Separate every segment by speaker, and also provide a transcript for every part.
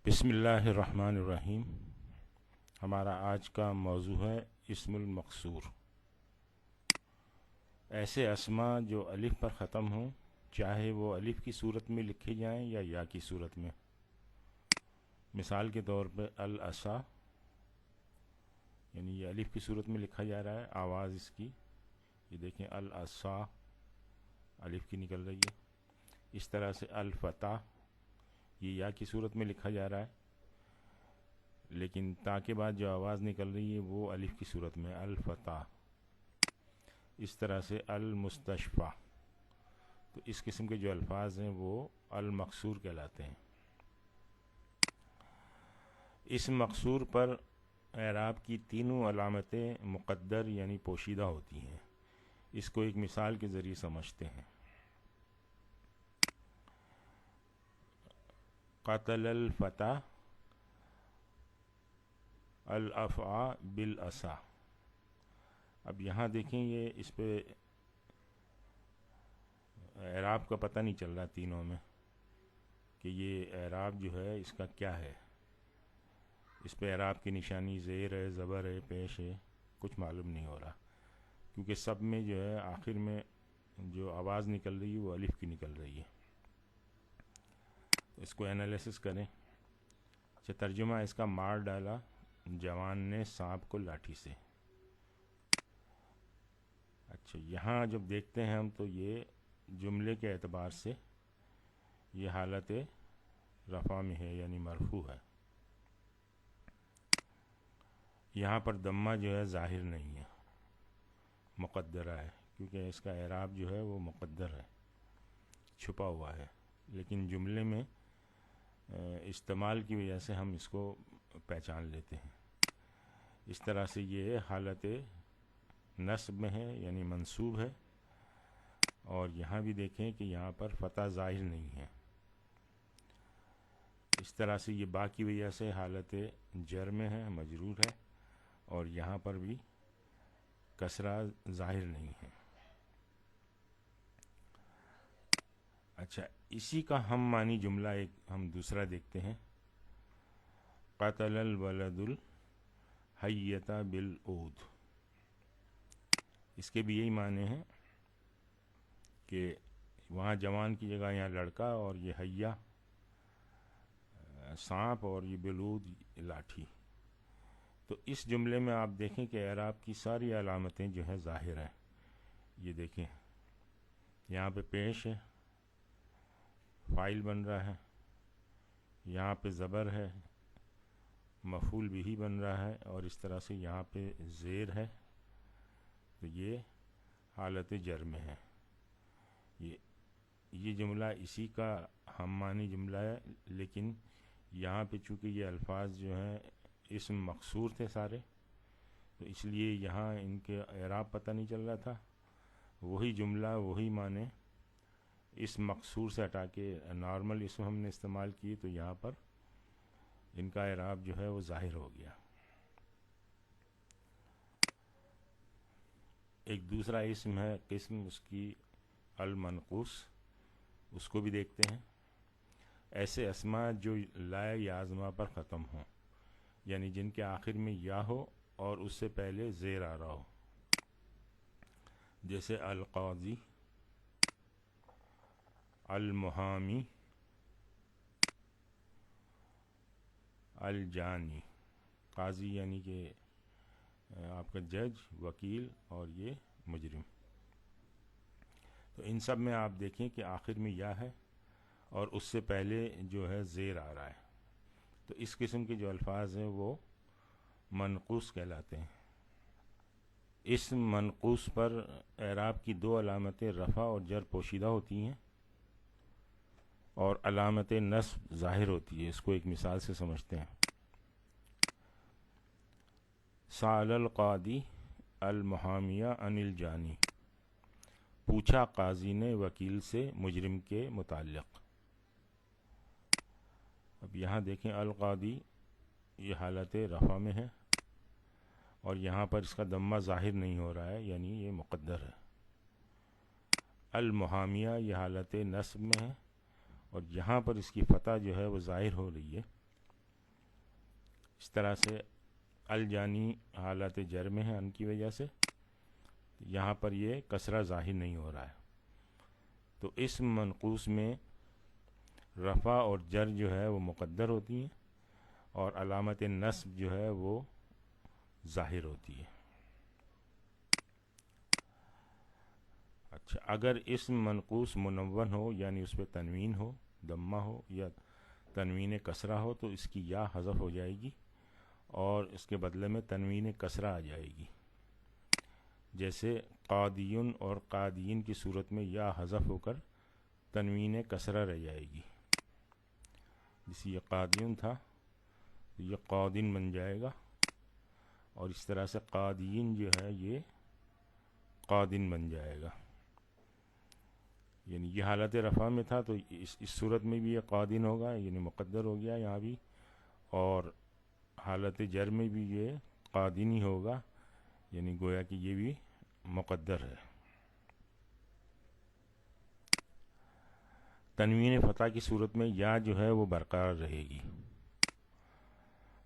Speaker 1: بسم اللہ الرحمن الرحیم۔ ہمارا آج کا موضوع ہے اسم المقصور، ایسے اسما جو الف پر ختم ہوں، چاہے وہ الف کی صورت میں لکھے جائیں یا یا کی صورت میں۔ مثال کے طور پہ العصا، یعنی یہ الف کی صورت میں لکھا جا رہا ہے، آواز اس کی، یہ دیکھیں العصا الف کی نکل رہی ہے۔ اس طرح سے الفتح، یہ یا کی صورت میں لکھا جا رہا ہے، لیکن تا کے بعد جو آواز نکل رہی ہے وہ الف کی صورت میں، الفتح۔ اس طرح سے المستشفى، تو اس قسم کے جو الفاظ ہیں وہ المقصور کہلاتے ہیں۔ اس مقصور پر اعراب کی تینوں علامتیں مقدر یعنی پوشیدہ ہوتی ہیں۔ اس کو ایک مثال کے ذریعے سمجھتے ہیں۔ قتل الفتح الافعى بالعصا۔ اب یہاں دیکھیں، یہ اس پہ اعراب کا پتہ نہیں چل رہا تینوں میں کہ یہ اعراب جو ہے اس کا کیا ہے۔ اس پہ اعراب کی نشانی زیر ہے، زبر ہے، پیش ہے، کچھ معلوم نہیں ہو رہا، کیونکہ سب میں جو ہے آخر میں جو آواز نکل رہی ہے وہ الف کی نکل رہی ہے۔ اس کو انالیسس کریں۔ اچھا، ترجمہ اس کا: مار ڈالا جوان نے سانپ کو لاٹھی سے۔ اچھا، یہاں جب دیکھتے ہیں ہم تو یہ جملے کے اعتبار سے یہ حالت رفع میں ہے، یعنی مرفوع ہے۔ یہاں پر ضمہ جو ہے ظاہر نہیں ہے، مقدرہ ہے، کیونکہ اس کا اعراب جو ہے وہ مقدر ہے، چھپا ہوا ہے، لیکن جملے میں استعمال کی وجہ سے ہم اس کو پہچان لیتے ہیں۔ اس طرح سے یہ حالت نصب میں ہے، یعنی منصوب ہے، اور یہاں بھی دیکھیں کہ یہاں پر فتح ظاہر نہیں ہے۔ اس طرح سے یہ با کی وجہ سے حالت جر میں ہے، مجرور ہے، اور یہاں پر بھی کسرہ ظاہر نہیں ہے۔ اچھا، اسی کا ہم معنی جملہ ایک ہم دوسرا دیکھتے ہیں۔ قتل الولد الحیۃ بالعود۔ اس کے بھی یہی معنی ہیں کہ وہاں جوان کی جگہ یہاں لڑکا، اور یہ حیہ سانپ، اور یہ بالعود لاٹھی۔ تو اس جملے میں آپ دیکھیں کہ اعراب کی ساری علامتیں جو ہیں ظاہر ہیں۔ یہ دیکھیں، یہاں پہ پیش ہے، فاعل بن رہا ہے، یہاں پہ زبر ہے، مفعول بھی بن رہا ہے، اور اس طرح سے یہاں پہ زیر ہے، تو یہ حالت جر میں ہے۔ یہ جملہ اسی کا ہم معنی جملہ ہے، لیکن یہاں پہ چونکہ یہ الفاظ جو ہیں اسم مقصور تھے سارے، تو اس لیے یہاں ان کے اعراب پتہ نہیں چل رہا تھا۔ وہی جملہ، وہی معنی اس مقصور سے ہٹا کے نارمل اسم ہم نے استعمال کی، تو یہاں پر ان کا اعراب جو ہے وہ ظاہر ہو گیا۔ ایک دوسرا اسم ہے، قسم اس کی المنقوص، اس کو بھی دیکھتے ہیں۔ ایسے اسما جو لا یا ازما پر ختم ہوں، یعنی جن کے آخر میں یا ہو اور اس سے پہلے زیر آ رہا ہو، جیسے القاضی، المحامی، الجانی۔ قاضی یعنی کہ آپ کا جج، وکیل، اور یہ مجرم۔ تو ان سب میں آپ دیکھیں کہ آخر میں یا ہے اور اس سے پہلے جو ہے زیر آ رہا ہے، تو اس قسم کے جو الفاظ ہیں وہ منقوص کہلاتے ہیں۔ اس منقوص پر اعراب کی دو علامتیں رفع اور جر پوشیدہ ہوتی ہیں، اور علامت نصب ظاہر ہوتی ہے۔ اس کو ایک مثال سے سمجھتے ہیں۔ سأل القاضی المحامیہ عن الجانی۔ پوچھا قاضی نے وکیل سے مجرم کے متعلق۔ اب یہاں دیکھیں، القاضی یہ حالت رفع میں ہے، اور یہاں پر اس کا ضمہ ظاہر نہیں ہو رہا ہے، یعنی یہ مقدر ہے۔ المحامیہ یہ حالت نصب میں ہے، اور یہاں پر اس کی فتح جو ہے وہ ظاہر ہو رہی ہے، اس طرح سے الجانی حالت جر میں ہے ان کی وجہ سے، یہاں پر یہ کسرہ ظاہر نہیں ہو رہا ہے. تو اس منقوص میں رفع اور جر جو ہے وہ مقدر ہوتی ہیں اور علامت نصب جو ہے وہ ظاہر ہوتی ہے. اچھا، اگر اسم منقوص منون ہو یعنی اس پہ تنوین ہو، ضمہ ہو یا تنوین کسرہ ہو، تو اس کی یا حذف ہو جائے گی اور اس کے بدلے میں تنوین کسرہ آ جائے گی. جیسے قادیون اور قادین کی صورت میں یا حذف ہو کر تنوین کسرہ رہ جائے گی. جیسے یہ قادیون تھا تو یہ قادین بن جائے گا، اور اس طرح سے قادین جو ہے یہ قادن بن جائے گا. یعنی یہ حالت رفع میں تھا تو اس صورت میں بھی یہ قادن ہوگا، یعنی مقدر ہو گیا یہاں بھی، اور حالت جر میں بھی یہ قادن ہی ہوگا، یعنی گویا کہ یہ بھی مقدر ہے. تنوین فتح کی صورت میں یا جو ہے وہ برقرار رہے گی.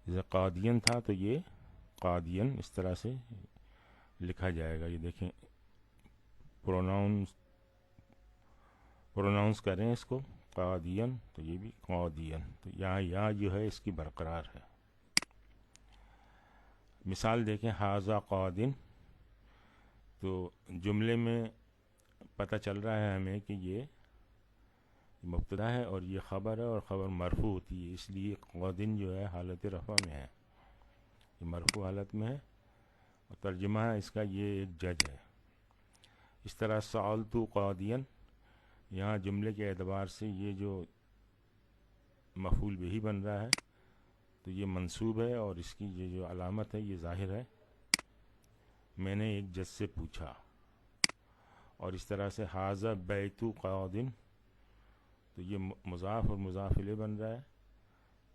Speaker 1: جیسے قادین تھا تو یہ قادین اس طرح سے لکھا جائے گا. یہ دیکھیں پروناؤنس کریں اس کو قادین تو یہ بھی قادین، تو یہاں یا جو ہے اس کی برقرار ہے. مثال دیکھیں ھذا قادن، تو جملے میں پتہ چل رہا ہے ہمیں کہ یہ مبتدا ہے اور یہ خبر ہے اور خبر مرفوع ہوتی ہے، اس لیے قادن جو ہے حالت رفع میں ہے، یہ مرفوع حالت میں ہے، اور ترجمہ ہے اس کا یہ ایک جج ہے. اس طرح سألت قادین، یہاں جملے کے اعتبار سے یہ جو مفعول بہ بن رہا ہے تو یہ منصوب ہے، اور اس کی یہ جو علامت ہے یہ ظاہر ہے، میں نے ایک جج سے پوچھا. اور اس طرح سے ھذا بیت قادن، تو یہ مضاف اور مضاف الیہ بن رہا ہے،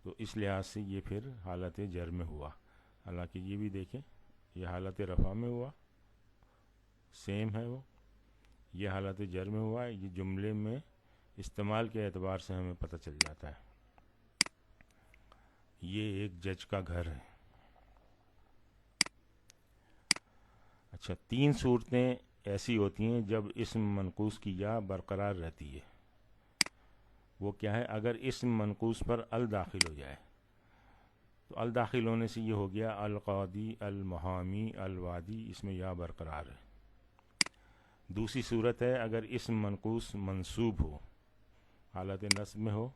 Speaker 1: تو اس لحاظ سے یہ پھر حالت جر میں ہوا. حالانکہ یہ بھی دیکھیں یہ حالت رفع میں ہوا، سیم ہے وہ، یہ حالت جر میں ہوا. یہ جملے میں استعمال کے اعتبار سے ہمیں پتہ چل جاتا ہے یہ ایک جج کا گھر ہے. اچھا، 3 صورتیں ایسی ہوتی ہیں جب اسم منقوص کی یا برقرار رہتی ہے. وہ کیا ہے؟ اگر اسم منقوص پر ال داخل ہو جائے تو ال داخل ہونے سے یہ ہو گیا القاضی، المحامی، الوادی، اس میں یا برقرار ہے. دوسری صورت ہے اگر اسم منقوص منصوب ہو، حالت نصب میں ہو،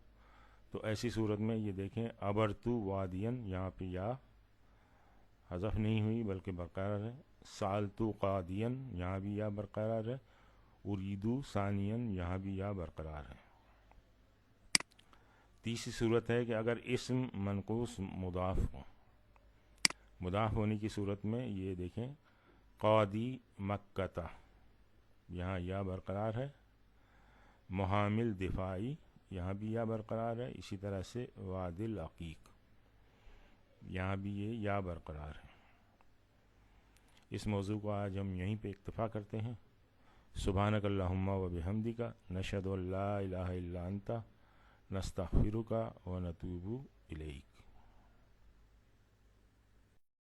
Speaker 1: تو ایسی صورت میں یہ دیکھیں ابرتو وادین، یہاں پہ یا حذف نہیں ہوئی بلکہ برقرار ہے. سالتو قادین، یہاں بھی یا برقرار ہے. اریدو ثانین، یہاں بھی یا برقرار ہے. تیسری صورت ہے کہ اگر اسم منقوص مضاف ہو، مضاف ہونے کی صورت میں یہ دیکھیں قاضی مکہ، یہاں یا برقرار ہے. محامل دفاعی، یہاں بھی یا برقرار ہے. اسی طرح سے واد العقیق، یہاں بھی یہ یا برقرار ہے. اس موضوع کو آج ہم یہیں پہ اکتفا کرتے ہیں. سبحانک اللہم و بحمدک، نشہد ان لا الہ الا انت، نستغفرک و نتوب الیک.